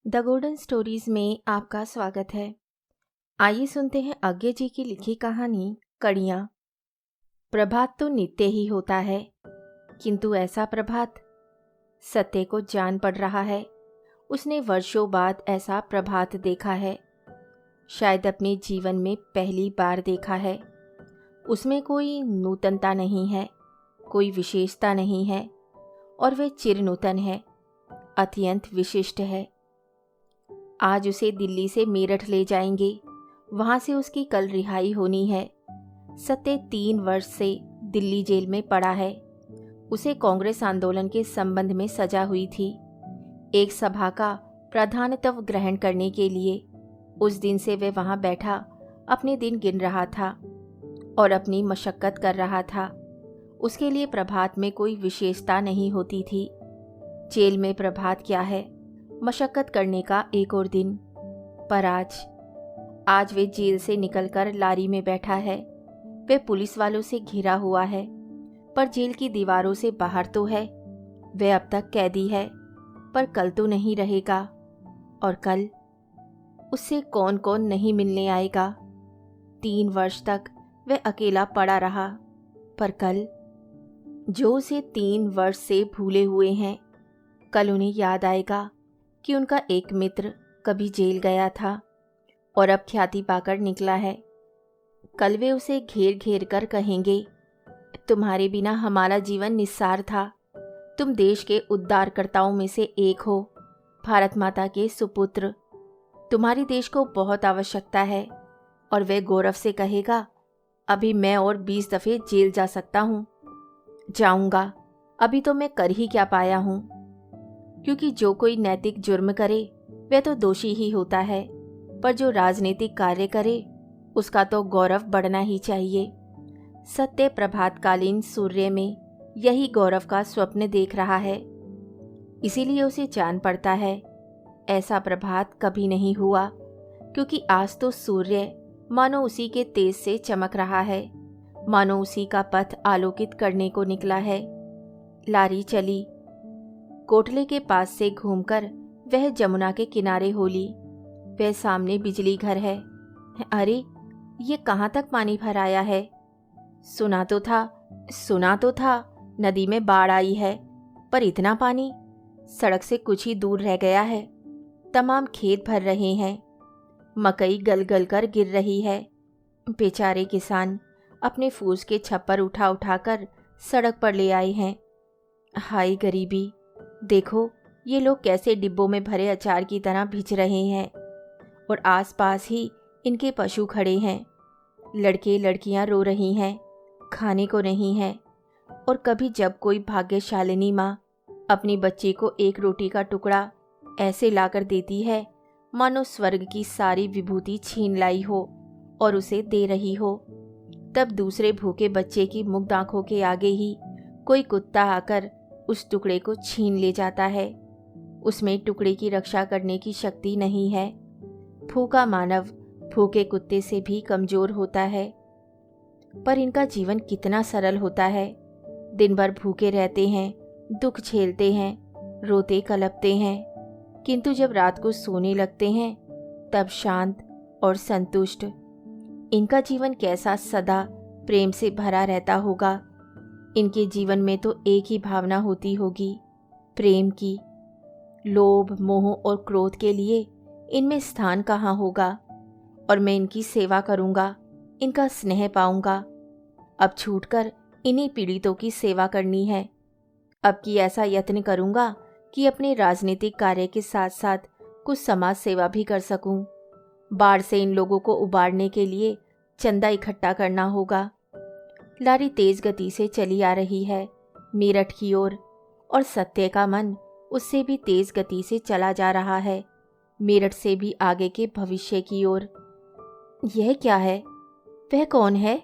The golden stories में आपका स्वागत है। आइए सुनते हैं अज्ञे जी की लिखी कहानी कड़ियाँ। प्रभात तो नित्य ही होता है, किंतु ऐसा प्रभात सत्य को जान पड़ रहा है। उसने वर्षों बाद ऐसा प्रभात देखा है, शायद अपने जीवन में पहली बार देखा है। उसमें कोई नूतनता नहीं है, कोई विशेषता नहीं है, और वह चिरनूतन है, अत्यंत विशिष्ट है। आज उसे दिल्ली से मेरठ ले जाएंगे, वहां से उसकी कल रिहाई होनी है। सत्य 3 वर्ष से दिल्ली जेल में पड़ा है। उसे कांग्रेस आंदोलन के संबंध में सजा हुई थी, एक सभा का प्रधानत्व ग्रहण करने के लिए। उस दिन से वह वहां बैठा अपने दिन गिन रहा था और अपनी मशक्कत कर रहा था। उसके लिए प्रभात में कोई विशेषता नहीं होती थी। जेल में प्रभात क्या है, मशक्कत करने का एक और दिन। पर आज वे जेल से निकलकर लारी में बैठा है। वे पुलिस वालों से घिरा हुआ है, पर जेल की दीवारों से बाहर तो है। वे अब तक कैदी है, पर कल तो नहीं रहेगा। और कल उससे कौन कौन नहीं मिलने आएगा। 3 वर्ष तक वह अकेला पड़ा रहा, पर कल जो उसे 3 वर्ष से भूले हुए हैं, कल उन्हें याद आएगा कि उनका एक मित्र कभी जेल गया था और अब ख्याति पाकर निकला है। कल वे उसे घेर घेर कर कहेंगे, तुम्हारे बिना हमारा जीवन निस्सार था। तुम देश के उद्धारकर्ताओं में से एक हो, भारत माता के सुपुत्र। तुम्हारी देश को बहुत आवश्यकता है। और वे गौरव से कहेगा, अभी मैं और 20 दफे जेल जा सकता हूँ। जाऊंगा, अभी तो मैं कर ही क्या पाया हूँ। क्योंकि जो कोई नैतिक जुर्म करे वह तो दोषी ही होता है, पर जो राजनीतिक कार्य करे उसका तो गौरव बढ़ना ही चाहिए। सत्य प्रभातकालीन सूर्य में यही गौरव का स्वप्न देख रहा है। इसीलिए उसे जान पड़ता है ऐसा प्रभात कभी नहीं हुआ, क्योंकि आज तो सूर्य मानो उसी के तेज से चमक रहा है, मानो उसी का पथ आलोकित करने को निकला है। लारी चली। कोटले के पास से घूमकर वह जमुना के किनारे हो ली। वह सामने बिजली घर है। अरे, ये कहाँ तक पानी भर आया है? सुना तो था नदी में बाढ़ आई है, पर इतना पानी? सड़क से कुछ ही दूर रह गया है। तमाम खेत भर रहे हैं, मकई गल गल कर गिर रही है। बेचारे किसान अपने फूस के छप्पर उठा उठाकर सड़क पर ले आए हैं। हाय गरीबी! देखो, ये लोग कैसे डिब्बों में भरे अचार की तरह भिज रहे हैं, और आसपास ही इनके पशु खड़े हैं। लड़के लड़कियां रो रही हैं, खाने को नहीं है। और कभी जब कोई भाग्यशालिनी माँ अपनी बच्ची को एक रोटी का टुकड़ा ऐसे लाकर देती है मानो स्वर्ग की सारी विभूति छीन लाई हो और उसे दे रही हो, तब दूसरे भूखे बच्चे की मुग्ध आंखों के आगे ही कोई कुत्ता आकर उस टुकड़े को छीन ले जाता है। उसमें टुकड़े की रक्षा करने की शक्ति नहीं है। भूखा मानव भूखे कुत्ते से भी कमजोर होता है। पर इनका जीवन कितना सरल होता है। दिन भर भूखे रहते हैं, दुख झेलते हैं, रोते कलपते हैं, किंतु जब रात को सोने लगते हैं तब शांत और संतुष्ट। इनका जीवन कैसा सदा प्रेम से भरा रहता होगा। इनके जीवन में तो एक ही भावना होती होगी, प्रेम की। लोभ, मोह और क्रोध के लिए इनमें स्थान कहाँ होगा। और मैं इनकी सेवा करूँगा, इनका स्नेह पाऊँगा। अब छूटकर इन्हीं पीड़ितों की सेवा करनी है। अब की ऐसा यत्न करूँगा कि अपने राजनीतिक कार्य के साथ साथ कुछ समाज सेवा भी कर सकूँ। बाढ़ से इन लोगों को उबारने के लिए चंदा इकट्ठा करना होगा। लारी तेज गति से चली आ रही है मेरठ की ओर, और सत्य का मन उससे भी तेज गति से चला जा रहा है, मेरठ से भी आगे के भविष्य की ओर। यह क्या है? वह कौन है?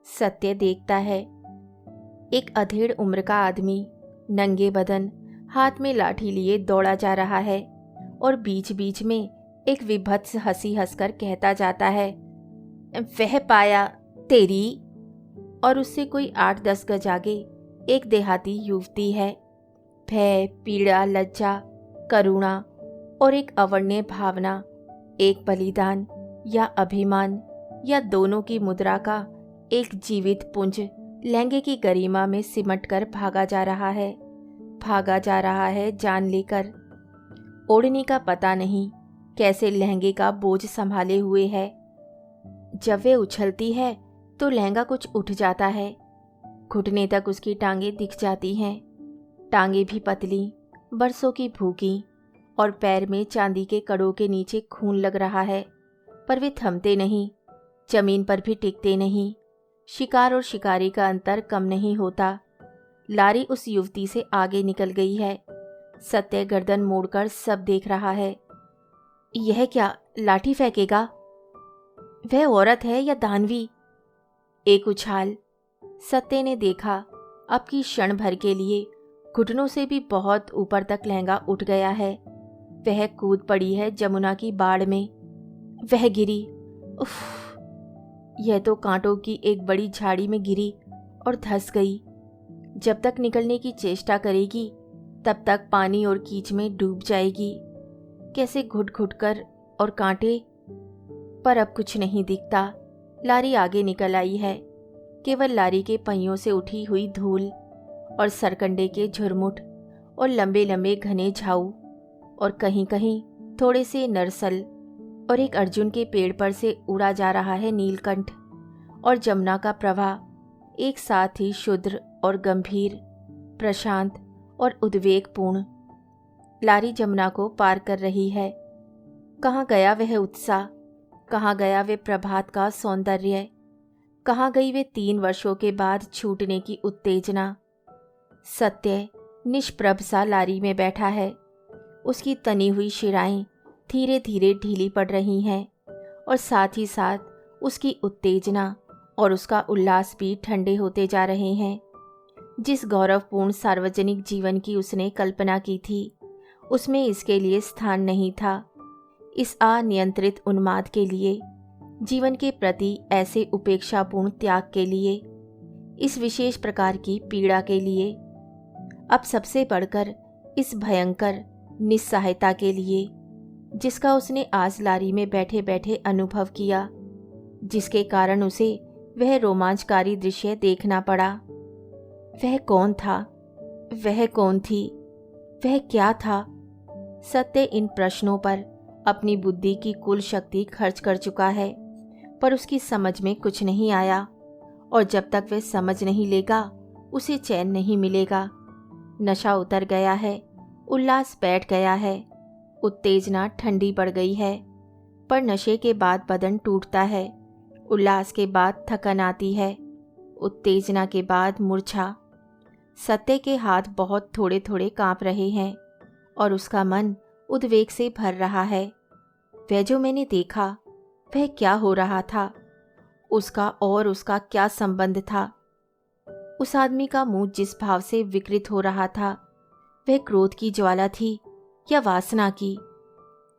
सत्य देखता है। एक अधेड़ उम्र का आदमी, नंगे बदन, हाथ में लाठी लिए दौड़ा जा रहा है, और बीच बीच में एक विभत्स हंसी हंसकर कहता जाता है, वह पाया तेरी। और उससे कोई 8-10 गज आगे एक देहाती युवती है। भय, पीड़ा, लज्जा, करुणा और एक अवर्ण्य भावना, एक बलिदान या अभिमान या दोनों की मुद्रा का एक जीवित पुंज लहंगे की गरिमा में सिमट कर भागा जा रहा है जान लेकर। ओढ़नी का पता नहीं कैसे लहंगे का बोझ संभाले हुए है। जब वे उछलती है तो लहंगा कुछ उठ जाता है, घुटने तक उसकी टांगें दिख जाती हैं। टांगें भी पतली, बरसों की भूखी, और पैर में चांदी के कड़ों के नीचे खून लग रहा है, पर वे थमते नहीं, जमीन पर भी टिकते नहीं। शिकार और शिकारी का अंतर कम नहीं होता। लारी उस युवती से आगे निकल गई है। सत्य गर्दन मोड़कर सब देख रहा है। यह क्या, लाठी फेंकेगा? वह औरत है या दानवी? एक उछाल। सत्य ने देखा, अब की क्षण भर के लिए घुटनों से भी बहुत ऊपर तक लहंगा उठ गया है। वह कूद पड़ी है जमुना की बाढ़ में। वह गिरी। उफ! यह तो कांटों की एक बड़ी झाड़ी में गिरी और धंस गई। जब तक निकलने की चेष्टा करेगी तब तक पानी और कीच में डूब जाएगी। कैसे घुट घुट कर, और कांटे, पर अब कुछ नहीं दिखता। लारी आगे निकल आई है। केवल लारी के पहियों से उठी हुई धूल और सरकंडे के झुरमुट और लंबे लंबे घने झाऊ, और कहीं कहीं थोड़े से नरसल, और एक अर्जुन के पेड़ पर से उड़ा जा रहा है नीलकंठ और जमुना का प्रवाह, एक साथ ही शुद्र और गंभीर, प्रशांत और उद्वेगपूर्ण। लारी जमुना को पार कर रही है। कहाँ गया वह उत्साह? कहाँ गया वे प्रभात का सौंदर्य? कहाँ गई वे 3 वर्षों के बाद छूटने की उत्तेजना? सत्य निष्प्रभ सा लारी में बैठा है। उसकी तनी हुई शिराएं धीरे धीरे ढीली पड़ रही हैं, और साथ ही साथ उसकी उत्तेजना और उसका उल्लास भी ठंडे होते जा रहे हैं। जिस गौरवपूर्ण सार्वजनिक जीवन की उसने कल्पना की थी, उसमें इसके लिए स्थान नहीं था। इस अनियंत्रित उन्माद के लिए, जीवन के प्रति ऐसे उपेक्षापूर्ण त्याग के लिए, इस विशेष प्रकार की पीड़ा के लिए, अब सबसे बढ़कर इस भयंकर निस्सहायता के लिए, जिसका उसने आज लारी में बैठे बैठे अनुभव किया, जिसके कारण उसे वह रोमांचकारी दृश्य देखना पड़ा। वह कौन था? वह कौन थी? वह क्या था? सत्य इन प्रश्नों पर अपनी बुद्धि की कुल शक्ति खर्च कर चुका है, पर उसकी समझ में कुछ नहीं आया, और जब तक वह समझ नहीं लेगा उसे चैन नहीं मिलेगा। नशा उतर गया है, उल्लास बैठ गया है, उत्तेजना ठंडी पड़ गई है, पर नशे के बाद बदन टूटता है, उल्लास के बाद थकन आती है, उत्तेजना के बाद मूर्छा। सत्य के हाथ बहुत थोड़े थोड़े कांप रहे हैं, और उसका मन उद्वेग से भर रहा है। वह जो मैंने देखा, वह क्या हो रहा था? उसका और उसका क्या संबंध था? उस आदमी का मुंह जिस भाव से विकृत हो रहा था, वह क्रोध की ज्वाला थी या वासना की?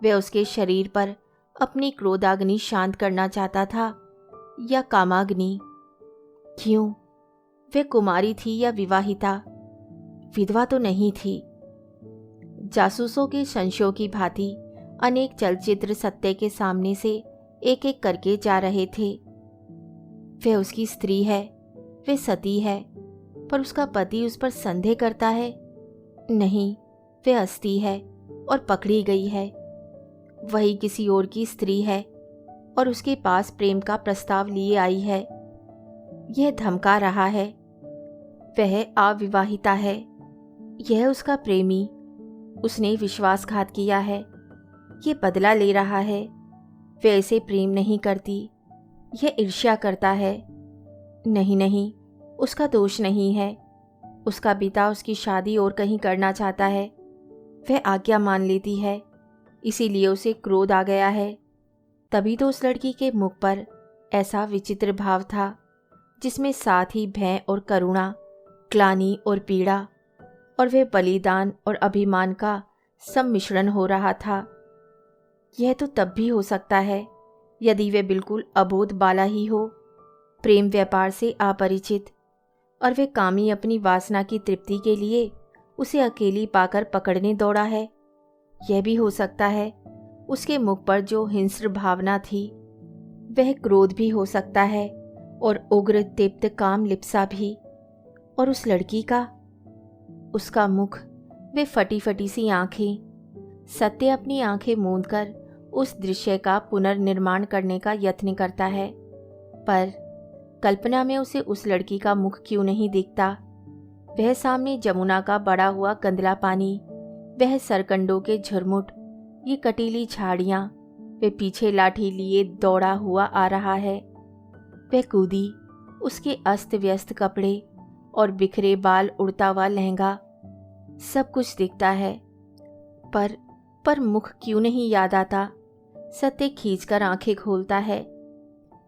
वह उसके शरीर पर अपनी क्रोधाग्नि शांत करना चाहता था या कामाग्नि? क्यों? वह कुमारी थी या विवाहिता? विधवा तो नहीं थी। जासूसों के संशयों की भांति अनेक चलचित्र सत्य के सामने से एक एक करके जा रहे थे। वह उसकी स्त्री है, वह सती है, पर उसका पति उस पर संदेह करता है? नहीं, वह अस्ती है और पकड़ी गई है। वही किसी और की स्त्री है और उसके पास प्रेम का प्रस्ताव लिए आई है। यह धमका रहा है। वह अविवाहिता है, यह उसका प्रेमी। उसने विश्वासघात किया है, ये बदला ले रहा है। वह इसे प्रेम नहीं करती, यह ईर्ष्या करता है। नहीं नहीं, उसका दोष नहीं है। उसका पिता उसकी शादी और कहीं करना चाहता है। वह आज्ञा मान लेती है, इसीलिए उसे क्रोध आ गया है। तभी तो उस लड़की के मुख पर ऐसा विचित्र भाव था, जिसमें साथ ही भय और करुणा, ग्लानि और पीड़ा, और वह बलिदान और अभिमान का सम्मिश्रण हो रहा था। यह तो तब भी हो सकता है यदि वह बिल्कुल अबोध बाला ही हो, प्रेम व्यापार से अपरिचित, और वह कामी अपनी वासना की तृप्ति के लिए उसे अकेली पाकर पकड़ने दौड़ा है। यह भी हो सकता है उसके मुख पर जो हिंस्र भावना थी वह क्रोध भी हो सकता है, और उग्र दीप्त काम लिप्सा भी। और उस लड़की का, उसका मुख, वे फटी फटी सी आंखें। सत्य अपनी आंखें मूंद कर उस दृश्य का पुनर्निर्माण करने का यत्न करता है, पर कल्पना में उसे उस लड़की का मुख क्यों नहीं दिखता। वह सामने जमुना का बड़ा हुआ गंदला पानी, वह सरकंडों के झुरमुट, ये कटीली झाड़ियाँ, वे पीछे लाठी लिए दौड़ा हुआ आ रहा है। वह कूदी, उसके अस्त व्यस्त कपड़े और बिखरे बाल, उड़ता हुआ लहंगा, सब कुछ दिखता है, पर मुख क्यों नहीं याद आता। सत्य खींचकर आंखें खोलता है,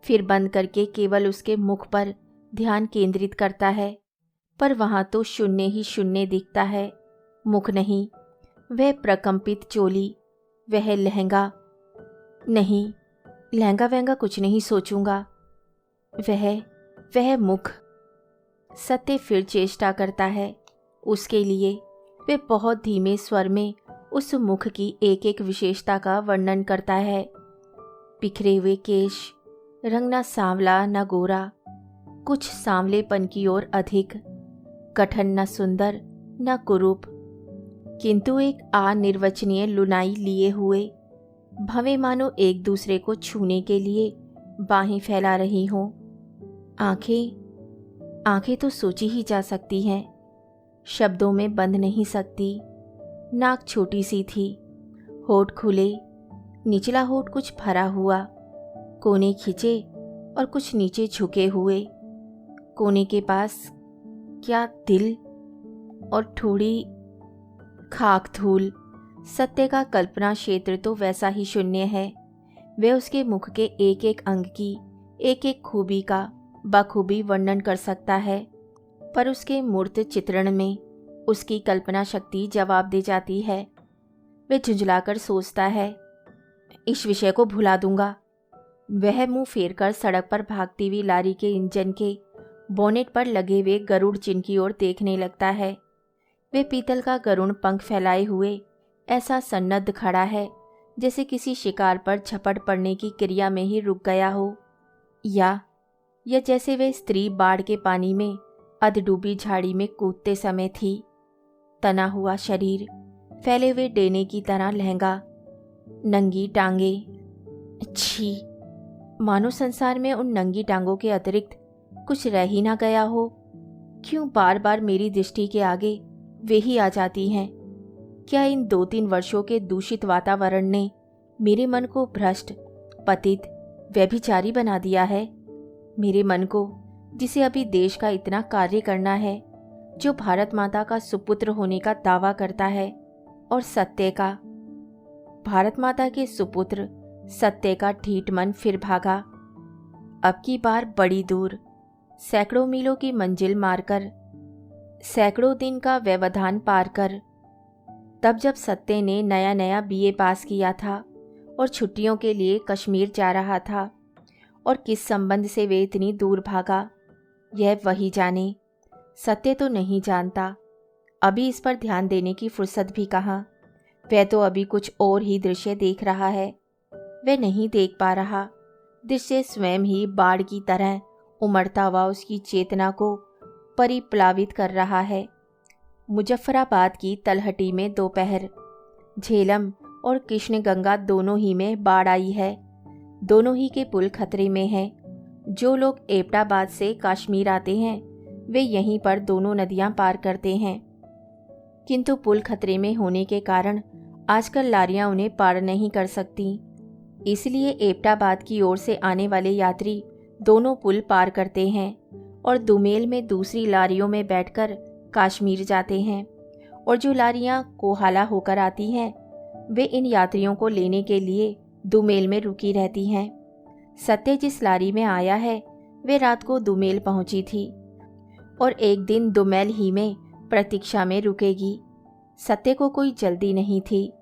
फिर बंद करके केवल उसके मुख पर ध्यान केंद्रित करता है, पर वहां तो शून्य ही शून्य दिखता है, मुख नहीं। वह प्रकंपित चोली, वह लहंगा, नहीं, लहंगा वहंगा कुछ नहीं सोचूंगा, वह मुख। सत्य फिर चेष्टा करता है उसके लिए। वे बहुत धीमे स्वर में उस मुख की एक एक विशेषता का वर्णन करता है। बिखरे हुए केश, रंग न सांवला न गोरा, कुछ सांवलेपन की ओर अधिक, गठन न सुंदर न कुरूप, किंतु एक अनिर्वचनीय लुनाई लिए हुए, भवें मानो एक दूसरे को छूने के लिए बाहें फैला रही हों। आंखें तो सोची ही जा सकती हैं, शब्दों में बंध नहीं सकती। नाक छोटी सी थी, होठ खुले, निचला होठ कुछ भरा हुआ, कोने खिंचे और कुछ नीचे झुके हुए। कोने के पास क्या दिल और थोड़ी खाक धूल। सत्य का कल्पना क्षेत्र तो वैसा ही शून्य है। वे उसके मुख के एक एक अंग की, एक एक खूबी का बखूबी वर्णन कर सकता है, पर उसके मूर्त चित्रण में उसकी कल्पना शक्ति जवाब दे जाती है। वे झुंझलाकर सोचता है, इस विषय को भुला दूंगा। वह मुंह फेरकर सड़क पर भागती हुई लारी के इंजन के बोनेट पर लगे हुए गरुड़ चिन्ह की ओर देखने लगता है। वे पीतल का गरुड़ पंख फैलाए हुए ऐसा सन्नद्ध खड़ा है जैसे किसी शिकार पर झपट पड़ने की क्रिया में ही रुक गया हो, या जैसे वे स्त्री बाढ़ के पानी में अधडूबी झाड़ी में कूदते समय थी। तना हुआ शरीर, फैले हुए डेने की तरह लहंगा, नंगी टांगे, छी, मानो संसार में उन नंगी टांगों के अतिरिक्त कुछ रह ही ना गया हो। क्यों बार बार मेरी दृष्टि के आगे वे ही आ जाती हैं? क्या इन 2-3 वर्षों के दूषित वातावरण ने मेरे मन को भ्रष्ट, पतित, व्यभिचारी बना दिया है? मेरे मन को, जिसे अभी देश का इतना कार्य करना है, जो भारत माता का सुपुत्र होने का दावा करता है, और सत्य का, भारत माता के सुपुत्र सत्य का ढीठ मन फिर भागा। अब की बार बड़ी दूर, सैकड़ों मीलों की मंजिल मारकर, सैकड़ों दिन का व्यवधान पार कर। तब जब सत्य ने नया नया बीए पास किया था और छुट्टियों के लिए कश्मीर जा रहा था, और किस संबंध से वे इतनी दूर भागा, यह वही जाने। सत्य तो नहीं जानता। अभी इस पर ध्यान देने की फुर्सत भी कहाँ। वह तो अभी कुछ और ही दृश्य देख रहा है। वह नहीं देख पा रहा। दृश्य स्वयं ही बाढ़ की तरह उमड़ता हुआ उसकी चेतना को परिप्लावित कर रहा है। मुजफ्फराबाद की तलहटी में दोपहर, झेलम और कृष्णगंगा दोनों ही में बाढ़ आई है। दोनों ही के पुल खतरे में हैं। जो लोग एबटाबाद से कश्मीर आते हैं वे यहीं पर दोनों नदियां पार करते हैं, किंतु पुल खतरे में होने के कारण आजकल लारियां उन्हें पार नहीं कर सकती। इसलिए एबटाबाद की ओर से आने वाले यात्री दोनों पुल पार करते हैं और दुमेल में दूसरी लारियों में बैठकर कश्मीर जाते हैं। और जो लारियां कोहाला होकर आती हैं वे इन यात्रियों को लेने के लिए दुमेल में रुकी रहती हैं। सत्य जिस लारी में आया है वे रात को दुमेल पहुंची थी और एक दिन दुमेल ही में प्रतीक्षा में रुकेगी। सत्य को कोई जल्दी नहीं थी,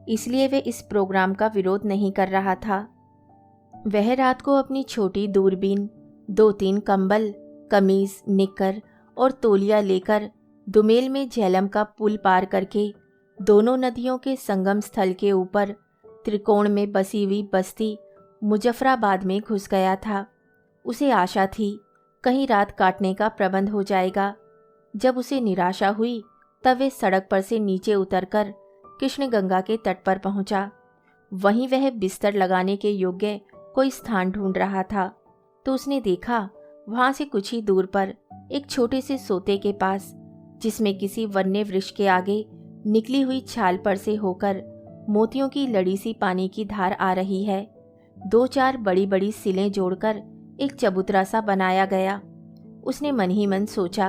इसलिए वे इस प्रोग्राम का विरोध नहीं कर रहा था। वह रात को अपनी छोटी दूरबीन, 2-3 कंबल, कमीज, निक्कर और तौलिया लेकर दुमेल में झेलम का पुल पार करके दोनों नदियों के संगम स्थल के ऊपर त्रिकोण में बसी हुई बस्ती मुजफ्फराबाद में घुस गया था। उसे आशा थी कहीं रात काटने का प्रबंध हो जाएगा। जब उसे निराशा हुई तब वे सड़क पर से नीचे उतरकर कृष्णगंगा के तट पर पहुंचा। वहीं वह बिस्तर लगाने के योग्य कोई स्थान ढूंढ रहा था तो उसने देखा वहां से कुछ ही दूर पर एक छोटे से सोते के पास, जिसमें किसी वन्य वृक्ष के आगे निकली हुई छाल पर से होकर मोतियों की लड़ी सी पानी की धार आ रही है। 2-4 बड़ी बड़ी सिलें जोड़कर एक चबूतरा सा बनाया गया। उसने मन ही मन सोचा,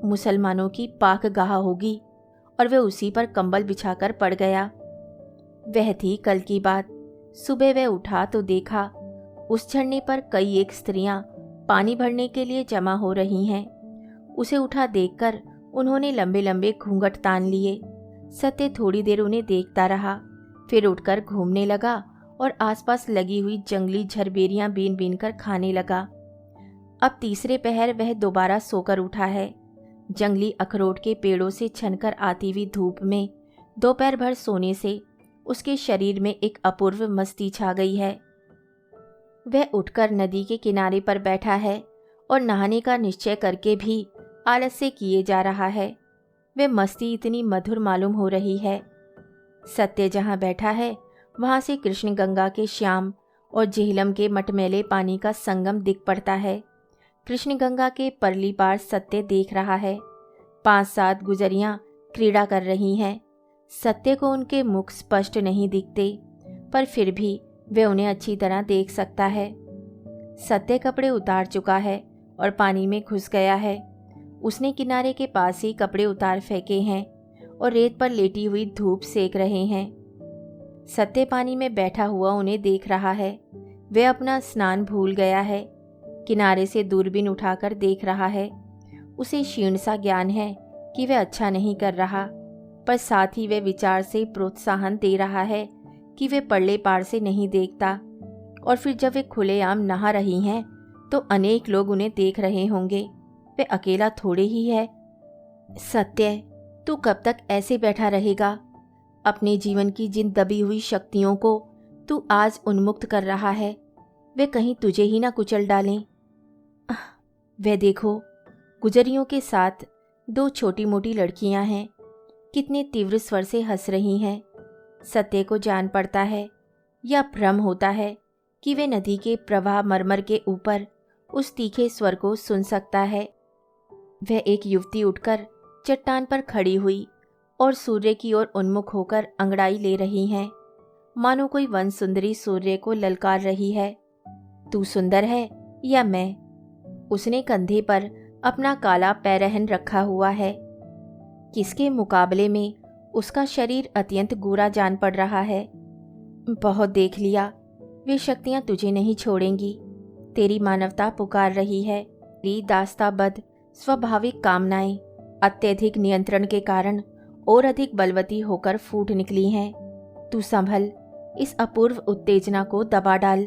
मुसलमानों की पाक गाह होगी, और वह उसी पर कंबल बिछाकर पड़ गया। वह थी कल की बात। सुबह वह उठा तो देखा उस झरने पर कई एक स्त्रियां पानी भरने के लिए जमा हो रही हैं। उसे उठा देखकर उन्होंने लंबे लंबे घूंघट तान लिए। सत्य थोड़ी देर उन्हें देखता रहा, फिर उठकर घूमने लगा और आसपास लगी हुई जंगली झरबेरियां बीन बीन कर खाने लगा। अब तीसरे पहर वह दोबारा सोकर उठा है। जंगली अखरोट के पेड़ों से छनकर आती हुई धूप में दोपहर भर सोने से उसके शरीर में एक अपूर्व मस्ती छा गई है। वह उठकर नदी के किनारे पर बैठा है और नहाने का निश्चय करके भी आलस से किए जा रहा है। वह मस्ती इतनी मधुर मालूम हो रही है। सत्य जहाँ बैठा है वहाँ से कृष्णगंगा के श्याम और झेलम के मटमैले पानी का संगम दिख पड़ता है। कृष्णगंगा के परली पार सत्य देख रहा है। 5-7 गुजरियां क्रीड़ा कर रही हैं। सत्य को उनके मुख स्पष्ट नहीं दिखते, पर फिर भी वे उन्हें अच्छी तरह देख सकता है। सत्य कपड़े उतार चुका है और पानी में घुस गया है। उसने किनारे के पास ही कपड़े उतार फेंके हैं और रेत पर लेटी हुई धूप सेक रहे हैं। सत्य पानी में बैठा हुआ उन्हें देख रहा है। वह अपना स्नान भूल गया है। किनारे से दूरबीन उठाकर देख रहा है। उसे क्षीण सा ज्ञान है कि वह अच्छा नहीं कर रहा, पर साथ ही वह विचार से प्रोत्साहन दे रहा है कि वे परले पार से नहीं देखता, और फिर जब वे खुलेआम नहा रही हैं तो अनेक लोग उन्हें देख रहे होंगे। वे अकेला थोड़े ही है। सत्य, तू कब तक ऐसे बैठा रहेगा? अपने जीवन की जिन दबी हुई शक्तियों को तू आज उन्मुक्त कर रहा है, वे कहीं तुझे ही ना कुचल डालें। वह देखो, गुजरियों के साथ 2 छोटी मोटी लड़कियां हैं। कितने तीव्र स्वर से हंस रही हैं। सत्य को जान पड़ता है या भ्रम होता है कि वे नदी के प्रवाह मरमर के ऊपर उस तीखे स्वर को सुन सकता है। वह एक युवती उठकर चट्टान पर खड़ी हुई और सूर्य की ओर उन्मुख होकर अंगड़ाई ले रही हैं, मानो कोई वन सुंदरी सूर्य को ललकार रही है। तू सुंदर है या मैं? उसने कंधे पर अपना काला पैरहन रखा हुआ है। किसके मुकाबले में उसका शरीर अत्यंत गोरा जान पड़ रहा है। बहुत देख लिया, वे शक्तियां तुझे नहीं छोड़ेंगी। तेरी मानवता पुकार रही है। तेरी दास्ताबद्ध स्वाभाविक कामनाएं अत्यधिक नियंत्रण के कारण और अधिक बलवती होकर फूट निकली हैं। तू संभल, इस अपूर्व उत्तेजना को दबा डाल।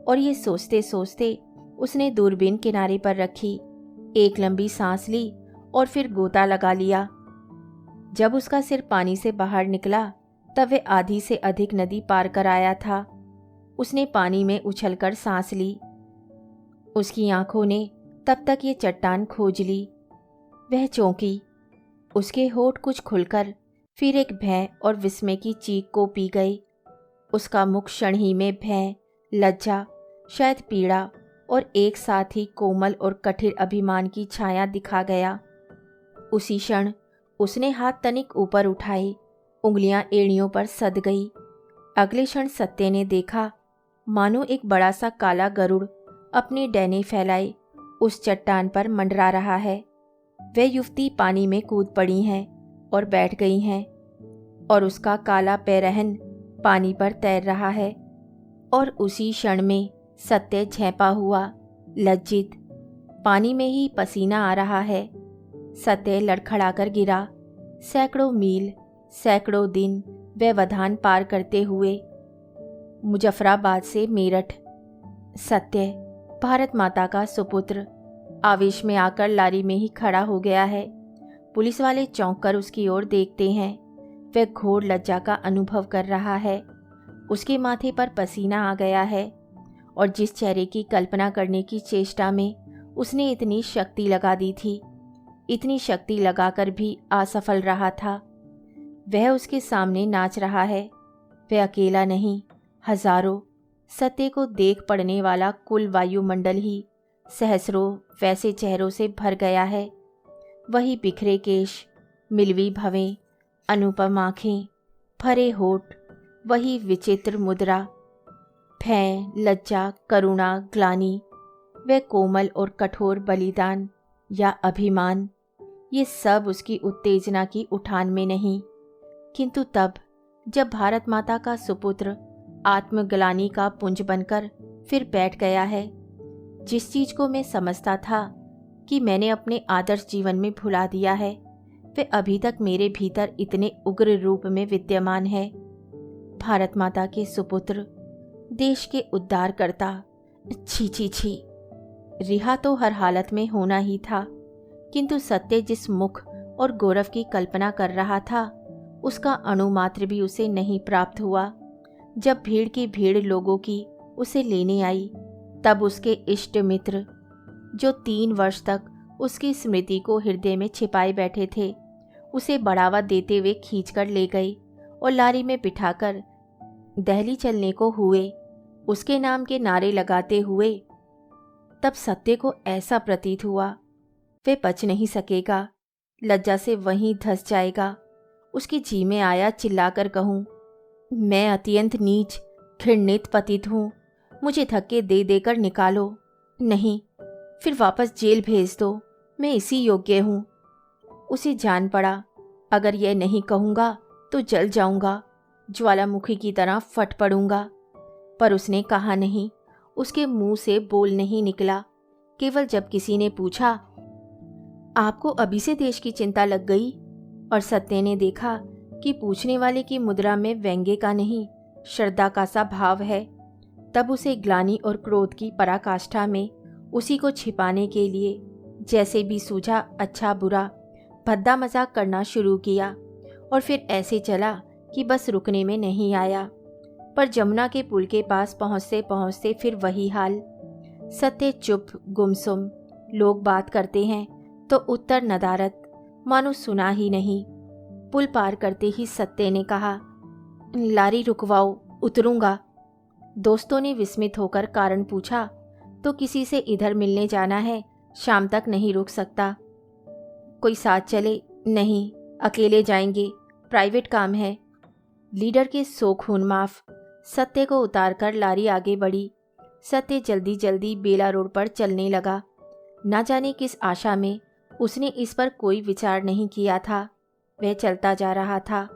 और ये सोचते सोचते उसने दूरबीन किनारे पर रखी, एक लंबी सांस ली और फिर गोता लगा लिया। जब उसका सिर पानी से बाहर निकला तब वह आधी से अधिक नदी पार कर आया था। उसने पानी में उछलकर सांस ली। उसकी आंखों ने तब तक ये चट्टान खोज ली। वह चौंकी। उसके होठ कुछ खुलकर फिर एक भय और विस्मय की चीख को पी गई। उसका मुख क्षण ही में भय, लज्जा, शायद पीड़ा और एक साथ ही कोमल और कठिन अभिमान की छाया दिखा गया। उसी क्षण उसने हाथ तनिक ऊपर उठाए, उंगलियां एड़ियों पर सद गई। अगले क्षण सत्य ने देखा मानो एक बड़ा सा काला गरुड़ अपनी डैने फैलाए उस चट्टान पर मंडरा रहा है। वह युवती पानी में कूद पड़ी हैं और बैठ गई हैं, और उसका काला पैरहन पानी पर तैर रहा है। और उसी क्षण में सत्य झेंपा हुआ, लज्जित, पानी में ही पसीना आ रहा है। सत्य लड़खड़ाकर गिरा। सैकड़ों मील, सैकड़ों दिन व्यवधान पार करते हुए मुजफ्फराबाद से मेरठ। सत्य भारत माता का सुपुत्र आवेश में आकर लारी में ही खड़ा हो गया है। पुलिस वाले चौंक कर उसकी ओर देखते हैं। वह घोर लज्जा का अनुभव कर रहा है। उसके माथे पर पसीना आ गया है और जिस चेहरे की कल्पना करने की चेष्टा में उसने इतनी शक्ति लगा दी थी, इतनी शक्ति लगाकर भी असफल रहा था, वह उसके सामने नाच रहा है। वह अकेला नहीं, हजारों सत्य को देख पड़ने वाला कुल वायुमंडल ही सहस्रों वैसे चेहरों से भर गया है। वही बिखरे केश, मिलवी भवें, अनुपम आँखें, भरे होठ, वही विचित्र मुद्रा, भय, लज्जा, करुणा, ग्लानि, वह कोमल और कठोर बलिदान या अभिमान, ये सब उसकी उत्तेजना की उठान में नहीं। किंतु तब जब भारत माता का सुपुत्र आत्मग्लानि का पुंज बनकर फिर बैठ गया है, जिस चीज को मैं समझता था कि मैंने अपने आदर्श जीवन में भुला दिया है, वे अभी तक मेरे भीतर इतने उग्र रूप में विद्यमान है। भारत माता के सुपुत्र, देश के उद्धारकर्ता, छी छी छी। रिहा तो हर हालत में होना ही था, किंतु सत्य जिस मुख और गौरव की कल्पना कर रहा था, उसका अणुमात्र भी उसे नहीं प्राप्त हुआ। जब भीड़ की भीड़ लोगों की उसे लेने आई, तब उसके इष्ट मित्र, जो 3 वर्ष तक उसकी स्मृति को हृदय में छिपाए बैठे थे, उसे बढ़ावा देते हुए खींचकर ले गए और लारी में बिठाकर दिल्ली चलने को हुए, उसके नाम के नारे लगाते हुए। तब सत्य को ऐसा प्रतीत हुआ वे बच नहीं सकेगा, लज्जा से वहीं धंस जाएगा। उसके जी में आया चिल्लाकर कहूँ, मैं अत्यंत नीच घृणित पतित हूँ, मुझे धक्के दे देकर निकालो, नहीं फिर वापस जेल भेज दो, मैं इसी योग्य हूँ। उसे जान पड़ा, अगर यह नहीं कहूँगा तो जल जाऊँगा, ज्वालामुखी की तरह फट पड़ूंगा। पर उसने कहा नहीं, उसके मुंह से बोल नहीं निकला। केवल जब किसी ने पूछा, आपको अभी से देश की चिंता लग गई, और सत्य ने देखा कि पूछने वाले की मुद्रा में व्यंग्य का नहीं श्रद्धा का सा भाव है, तब उसे ग्लानि और क्रोध की पराकाष्ठा में उसी को छिपाने के लिए जैसे भी सूझा अच्छा बुरा भद्दा मजाक करना शुरू किया, और फिर ऐसे चला कि बस रुकने में नहीं आया। पर जमुना के पुल के पास पहुंचते पहुंचते फिर वही हाल। सत्य चुप गुमसुम, लोग बात करते हैं तो उत्तर नदारत, मानो सुना ही नहीं। पुल पार करते ही सत्य ने कहा, लारी रुकवाओ, उतरूंगा। दोस्तों ने विस्मित होकर कारण पूछा तो किसी से इधर मिलने जाना है, शाम तक नहीं रुक सकता। कोई साथ चले? नहीं, अकेले जाएंगे, प्राइवेट काम है। लीडर के सो खून माफ। सत्य को उतारकर लारी आगे बढ़ी। सत्य जल्दी जल्दी बेला रोड पर चलने लगा। न जाने किस आशा में उसने इस पर कोई विचार नहीं किया था। वह चलता जा रहा था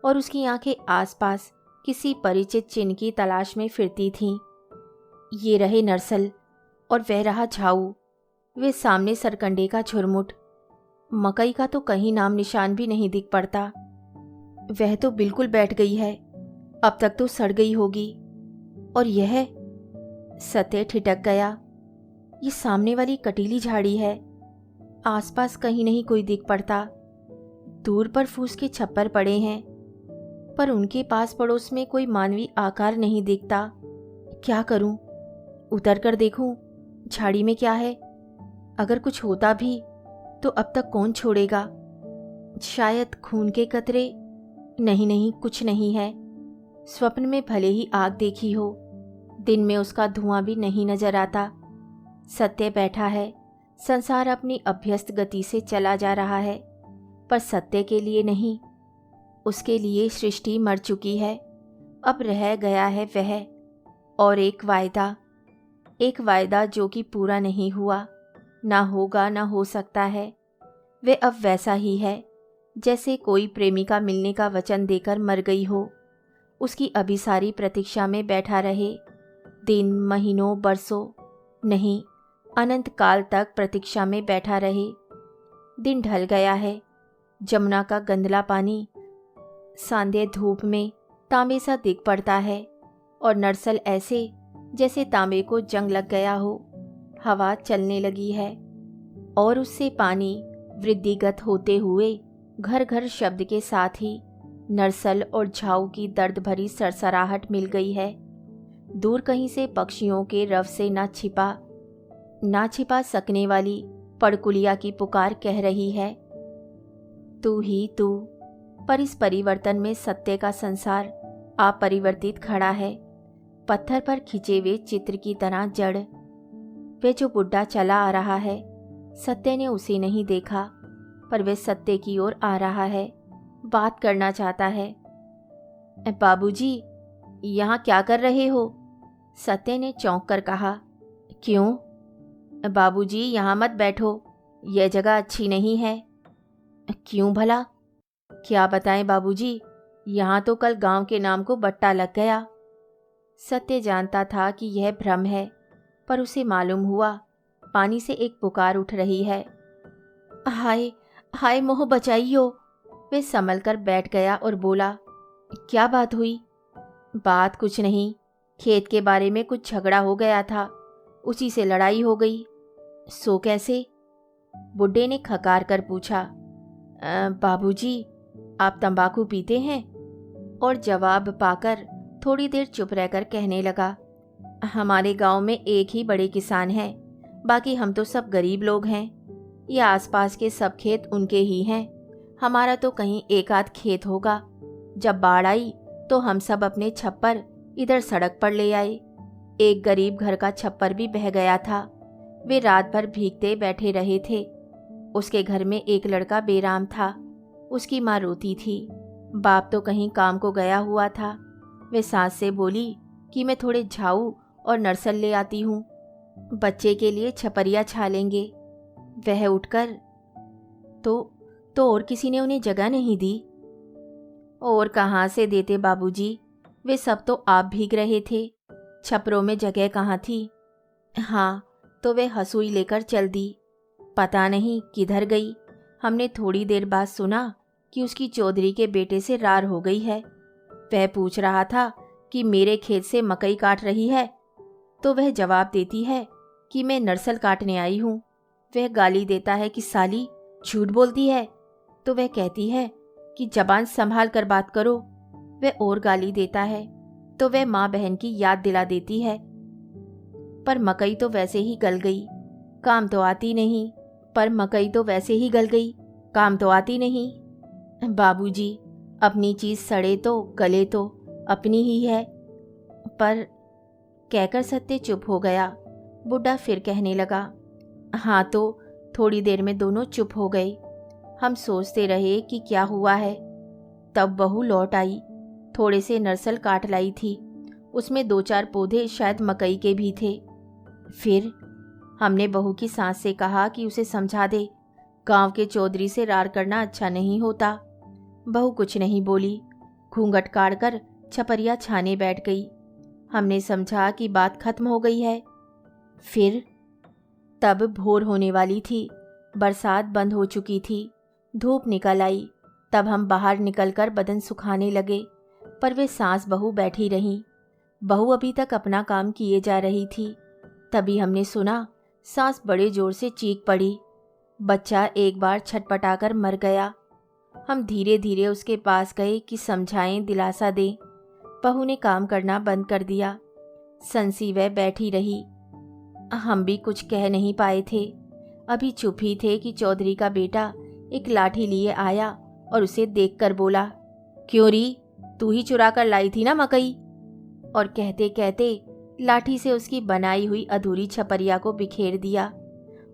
और उसकी आंखें आसपास किसी परिचित चिन्ह की तलाश में फिरती थीं। ये रहे नरसल और वह रहा झाऊ। वे सामने सरकंडे का झुरमुट। मकई का तो कहीं नाम निशान भी नहीं दिख पड़ता। वह तो बिल्कुल बैठ गई है, अब तक तो सड़ गई होगी। और यह, सत्य ठिठक गया, ये सामने वाली कटीली झाड़ी है। आसपास कहीं नहीं कोई दिख पड़ता। दूर पर फूस के छप्पर पड़े हैं, पर उनके पास पड़ोस में कोई मानवीय आकार नहीं दिखता। क्या करूं? उतर कर देखूं झाड़ी में क्या है। अगर कुछ होता भी तो अब तक कौन छोड़ेगा? शायद खून के कतरे। नहीं नहीं, कुछ नहीं है। स्वप्न में भले ही आग देखी हो, दिन में उसका धुआं भी नहीं नजर आता। सत्य बैठा है, संसार अपनी अभ्यस्त गति से चला जा रहा है, पर सत्य के लिए नहीं, उसके लिए सृष्टि मर चुकी है। अब रह गया है वह और एक वायदा जो कि पूरा नहीं हुआ, ना होगा, ना हो सकता है। वे अब वैसा ही है जैसे कोई प्रेमिका मिलने का वचन देकर मर गई हो, उसकी अभिसारी प्रतीक्षा में बैठा रहे, दिन, महीनों, बरसों, नहीं, अनंत काल तक प्रतीक्षा में बैठा रहे। दिन ढल गया है। जमुना का गंदला पानी सांध्य धूप में तांबे सा दिख पड़ता है, और नरसल ऐसे जैसे तांबे को जंग लग गया हो। हवा चलने लगी है और उससे पानी वृद्धिगत होते हुए घर घर शब्द के साथ ही नरसल और झाऊ की दर्द भरी सरसराहट मिल गई है। दूर कहीं से पक्षियों के रव से ना छिपा सकने वाली पड़कुलिया की पुकार कह रही है, तू ही तू। पर इस परिवर्तन में सत्य का संसार अपरिवर्तित खड़ा है, पत्थर पर खिंचे हुए चित्र की तरह जड़। वे जो बुढ़ा चला आ रहा है, सत्य ने उसे नहीं देखा, पर वे सत्य की ओर आ रहा है, बात करना चाहता है। बाबूजी, यहाँ क्या कर रहे हो? सत्य ने चौंक कर कहा। क्यों? बाबूजी, यहाँ मत बैठो, यह जगह अच्छी नहीं है। क्यों भला? क्या बताएं बाबूजी, यहाँ तो कल गांव के नाम को बट्टा लग गया। सत्य जानता था कि यह भ्रम है, पर उसे मालूम हुआ पानी से एक पुकार उठ रही है। हाय हाय मोह बचाइयो। वे संभल कर बैठ गया और बोला, क्या बात हुई? बात कुछ नहीं, खेत के बारे में कुछ झगड़ा हो गया था, उसी से लड़ाई हो गई। सो कैसे? बुड्ढे ने खकार कर पूछा। बाबूजी, आप तंबाकू पीते हैं? और जवाब पाकर थोड़ी देर चुप रहकर कहने लगा, हमारे गांव में एक ही बड़े किसान हैं, बाकी हम तो सब गरीब लोग हैं। ये आसपास के सब खेत उनके ही हैं, हमारा तो कहीं एक आध खेत होगा। जब बाढ़ आई तो हम सब अपने छप्पर इधर सड़क पर ले आए। एक गरीब घर का छप्पर भी बह गया था, वे रात भर भीगते बैठे रहे थे। उसके घर में एक लड़का बेराम था, उसकी माँ रोती थी, बाप तो कहीं काम को गया हुआ था। वे सास से बोली कि मैं थोड़े झाऊ और नरसल ले आती हूँ, बच्चे के लिए छपरिया छालेंगे। वह उठकर तो और किसी ने उन्हें जगह नहीं दी। और कहाँ से देते बाबूजी, वे सब तो आप भीग रहे थे, छपरों में जगह कहाँ थी। हाँ, तो वे हसूई लेकर चल दी, पता नहीं किधर गई। हमने थोड़ी देर बाद सुना कि उसकी चौधरी के बेटे से रार हो गई है। वह पूछ रहा था कि मेरे खेत से मकई काट रही है, तो वह जवाब देती है कि मैं नरसल काटने आई हूँ। वह गाली देता है कि साली झूठ बोलती है, तो वह कहती है कि जबान संभाल कर बात करो। वह और गाली देता है, तो वह माँ बहन की याद दिला देती है। पर मकई तो वैसे ही गल गई, काम तो आती नहीं। बाबूजी, अपनी चीज सड़े तो गले तो अपनी ही है। पर कहकर सत्य चुप हो गया। बुढ़ा फिर कहने लगा। हाँ, तो थोड़ी देर में दोनों चुप हो गए। हम सोचते रहे कि क्या हुआ है। तब बहू लौट आई, थोड़े से नरसल काट लाई थी, उसमें 2-4 पौधे शायद मकई के भी थे। फिर हमने बहू की सास से कहा कि उसे समझा दे, गांव के चौधरी से रार करना अच्छा नहीं होता। बहू कुछ नहीं बोली, घूंघट काढ़कर छपरिया छाने बैठ गई। हमने समझा कि बात खत्म हो गई है। फिर तब भोर होने वाली थी, बरसात बंद हो चुकी थी, धूप निकल आई। तब हम बाहर निकलकर बदन सुखाने लगे, पर वे सास बहू बैठी रहीं। बहू अभी तक अपना काम किए जा रही थी। तभी हमने सुना सास बड़े जोर से चीख पड़ी। बच्चा एक बार छटपटाकर मर गया। हम धीरे धीरे उसके पास गए कि समझाएं, दिलासा दें। बहू ने काम करना बंद कर दिया, संसी वह बैठी रही। हम भी कुछ कह नहीं पाए थे, अभी चुप ही थे कि चौधरी का बेटा एक लाठी लिए आया और उसे देखकर बोला, क्यों री, तू ही चुरा कर लाई थी ना मकई? और कहते कहते लाठी से उसकी बनाई हुई अधूरी छपरिया को बिखेर दिया।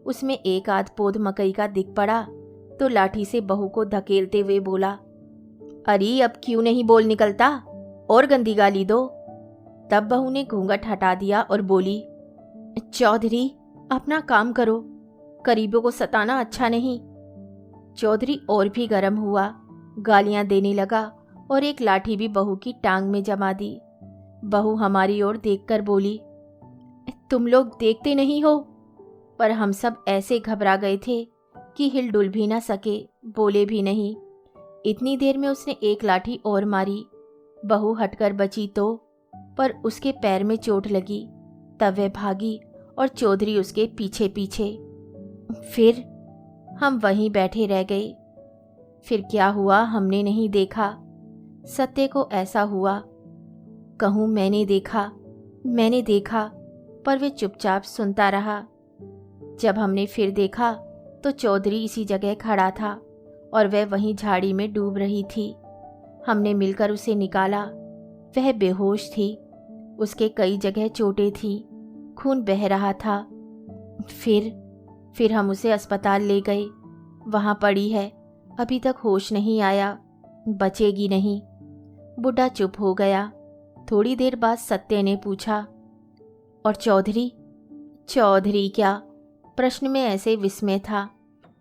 उसमें एक आध पौध मकई का दिख पड़ा तो लाठी से बहू को धकेलते हुए बोला, अरे अब क्यों नहीं बोल निकलता, और गंदी गाली दो। तब बहू ने घूंघट हटा दिया और बोली, चौधरी अपना काम करो, गरीबों को सताना अच्छा नहीं। चौधरी और भी गर्म हुआ, गालियां देने लगा और एक लाठी भी बहू की टांग में जमा दी। बहू हमारी ओर देखकर बोली, तुम लोग देखते नहीं हो? पर हम सब ऐसे घबरा गए थे कि हिलडुल भी ना सके, बोले भी नहीं। इतनी देर में उसने एक लाठी और मारी। बहू हटकर बची तो, पर उसके पैर में चोट लगी। तब वह भागी और चौधरी उसके पीछे पीछे। फिर हम वहीं बैठे रह गए। फिर क्या हुआ हमने नहीं देखा। सत्य को ऐसा हुआ, कहूँ मैंने देखा, पर वे चुपचाप सुनता रहा। जब हमने फिर देखा तो चौधरी इसी जगह खड़ा था और वह वहीं झाड़ी में डूब रही थी। हमने मिलकर उसे निकाला। वह बेहोश थी, उसके कई जगह चोटें थीं, खून बह रहा था। फिर हम उसे अस्पताल ले गए। वहाँ पड़ी है, अभी तक होश नहीं आया, बचेगी नहीं। बुढ़ा चुप हो गया। थोड़ी देर बाद सत्य ने पूछा, और चौधरी? चौधरी क्या? प्रश्न में ऐसे विस्मय था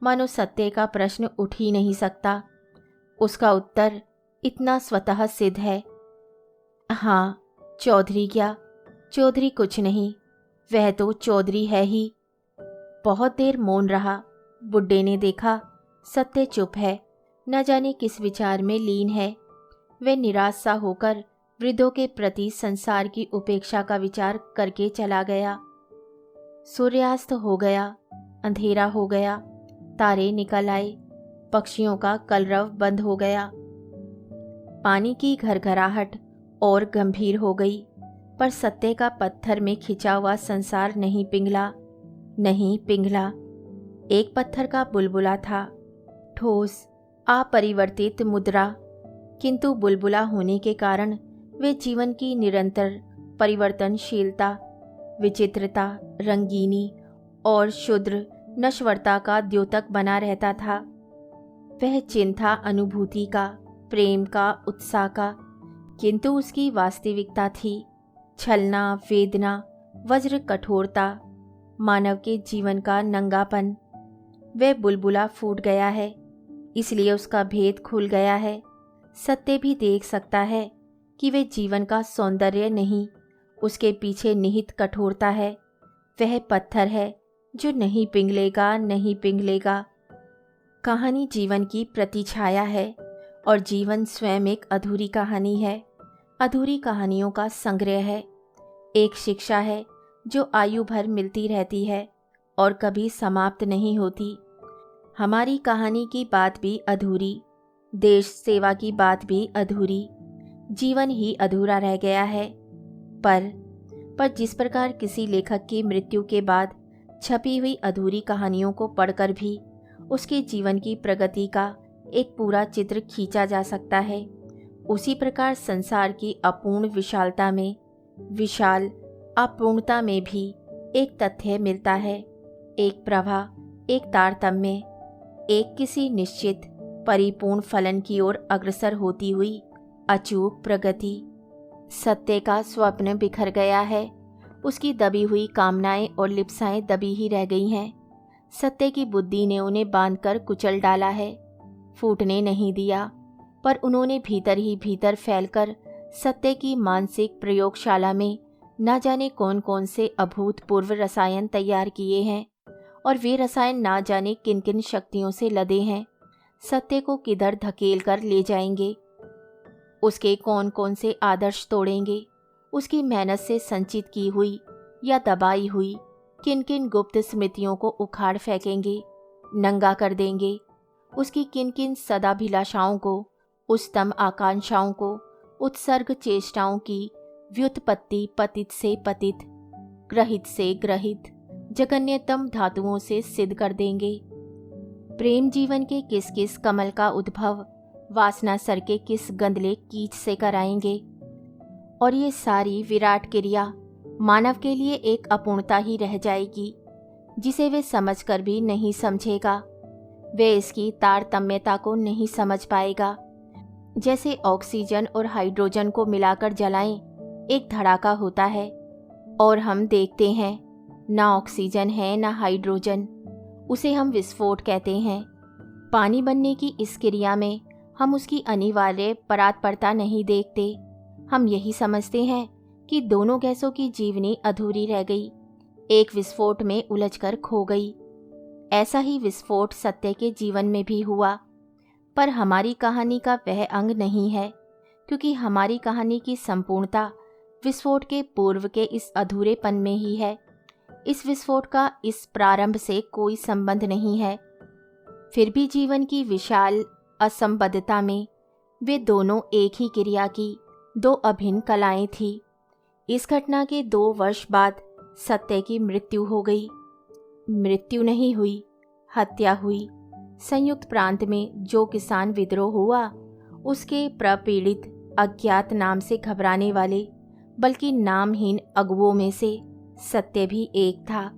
मानो सत्य का प्रश्न उठ ही नहीं सकता। उसका उत्तर इतना स्वतः सिद्ध है। हाँ, चौधरी क्या? चौधरी कुछ नहीं, वह तो चौधरी है ही। बहुत देर मौन रहा। बुड्ढे ने देखा सत्य चुप है, न जाने किस विचार में लीन है। वह निराश सा होकर वृद्धों के प्रति संसार की उपेक्षा का विचार करके चला गया। सूर्यास्त हो गया, अंधेरा हो गया, तारे निकल आए, पक्षियों का कलरव बंद हो गया। पानी की घरघराहट और गंभीर हो गई, पर सत्य का पत्थर में खिंचा हुआ संसार नहीं पिघला। एक पत्थर का बुलबुला था, ठोस, अपरिवर्तित मुद्रा, किंतु बुलबुला होने के कारण वे जीवन की निरंतर परिवर्तनशीलता, विचित्रता, रंगीनी और क्षुद्र नश्वरता का द्योतक बना रहता था। वह चिन्ह था अनुभूति का, प्रेम का, उत्साह का, किंतु उसकी वास्तविकता थी छलना, वेदना, वज्र कठोरता, मानव के जीवन का नंगापन। वह बुलबुला फूट गया है, इसलिए उसका भेद खुल गया है। सत्य भी देख सकता है कि वे जीवन का सौंदर्य नहीं, उसके पीछे निहित कठोरता है। वह पत्थर है जो नहीं पिघलेगा। कहानी जीवन की प्रतिछाया है और जीवन स्वयं एक अधूरी कहानी है, अधूरी कहानियों का संग्रह है। एक शिक्षा है जो आयु भर मिलती रहती है और कभी समाप्त नहीं होती। हमारी कहानी की बात भी अधूरी, देश सेवा की बात भी अधूरी, जीवन ही अधूरा रह गया है। पर जिस प्रकार किसी लेखक की मृत्यु के बाद छपी हुई अधूरी कहानियों को पढ़कर भी उसके जीवन की प्रगति का एक पूरा चित्र खींचा जा सकता है, उसी प्रकार संसार की अपूर्ण विशालता में, विशाल अपूर्णता में भी एक तथ्य मिलता है, एक प्रवाह, एक तारतम्य, एक किसी निश्चित परिपूर्ण फलन की ओर अग्रसर होती हुई अचूक प्रगति। सत्य का स्वप्न बिखर गया है, उसकी दबी हुई कामनाएं और लिप्साएं दबी ही रह गई हैं। सत्य की बुद्धि ने उन्हें बांधकर कुचल डाला है, फूटने नहीं दिया, पर उन्होंने भीतर ही भीतर फैलकर सत्य की मानसिक प्रयोगशाला में न जाने कौन कौन से अभूतपूर्व रसायन तैयार किए हैं, और वे रसायन ना जाने किन किन शक्तियों से लदे हैं, सत्य को किधर धकेल कर ले जाएंगे, उसके कौन कौन से आदर्श तोड़ेंगे, उसकी मेहनत से संचित की हुई या दबाई हुई किन किन गुप्त स्मृतियों को उखाड़ फेंकेंगे, नंगा कर देंगे, उसकी किन किन सदाभिलाषाओं को, उच्चतम आकांक्षाओं को, उत्सर्ग चेष्टाओं की व्युत्पत्ति पतित से पतित, ग्रहित से ग्रहित, जगन्यतम धातुओं से सिद्ध कर देंगे। प्रेम जीवन के किस किस कमल का उद्भव वासना सर के किस गंदले कीच से कराएंगे, और ये सारी विराट क्रिया मानव के लिए एक अपूर्णता ही रह जाएगी, जिसे वे समझकर भी नहीं समझेगा। वे इसकी तारतम्यता को नहीं समझ पाएगा। जैसे ऑक्सीजन और हाइड्रोजन को मिलाकर जलाएं, एक धड़ाका होता है, और हम देखते हैं ना ऑक्सीजन है ना हाइड्रोजन, उसे हम विस्फोट कहते हैं। पानी बनने की इस क्रिया में हम उसकी अनिवार्य परात्परता नहीं देखते। हम यही समझते हैं कि दोनों गैसों की जीवनी अधूरी रह गई, एक विस्फोट में उलझकर खो गई। ऐसा ही विस्फोट सत्य के जीवन में भी हुआ, पर हमारी कहानी का वह अंग नहीं है, क्योंकि हमारी कहानी की संपूर्णता विस्फोट के पूर्व के इस अधूरेपन में ही है। इस विस्फोट का इस प्रारंभ से कोई संबंध नहीं है। फिर भी जीवन की विशाल असंबद्धता में वे दोनों एक ही क्रिया की दो अभिन्न कलाएं थी। इस घटना के 2 वर्ष बाद सत्य की मृत्यु हो गई। मृत्यु नहीं हुई, हत्या हुई। संयुक्त प्रांत में जो किसान विद्रोह हुआ, उसके प्रपीड़ित अज्ञात नाम से घबराने वाले बल्कि नामहीन अगुओं में से सत्य भी एक था।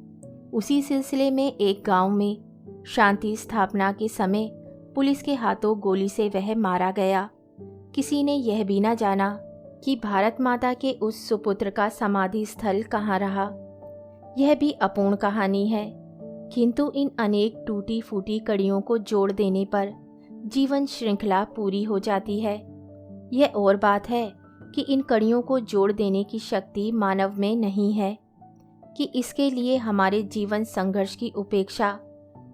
उसी सिलसिले में एक गांव में शांति स्थापना के समय पुलिस के हाथों गोली से वह मारा गया। किसी ने यह भी न जाना कि भारत माता के उस सुपुत्र का समाधि स्थल कहाँ रहा। यह भी अपूर्ण कहानी है, किंतु इन अनेक टूटी फूटी कड़ियों को जोड़ देने पर जीवन श्रृंखला पूरी हो जाती है। यह और बात है कि इन कड़ियों को जोड़ देने की शक्ति मानव में नहीं है, कि इसके लिए हमारे जीवन संघर्ष की उपेक्षा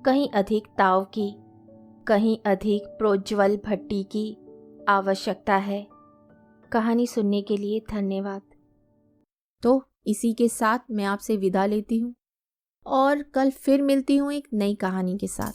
कहीं अधिक ताव की, कहीं अधिक प्रोज्वल भट्टी की आवश्यकता है। कहानी सुनने के लिए धन्यवाद। तो इसी के साथ मैं आपसे विदा लेती हूँ और कल फिर मिलती हूँ एक नई कहानी के साथ।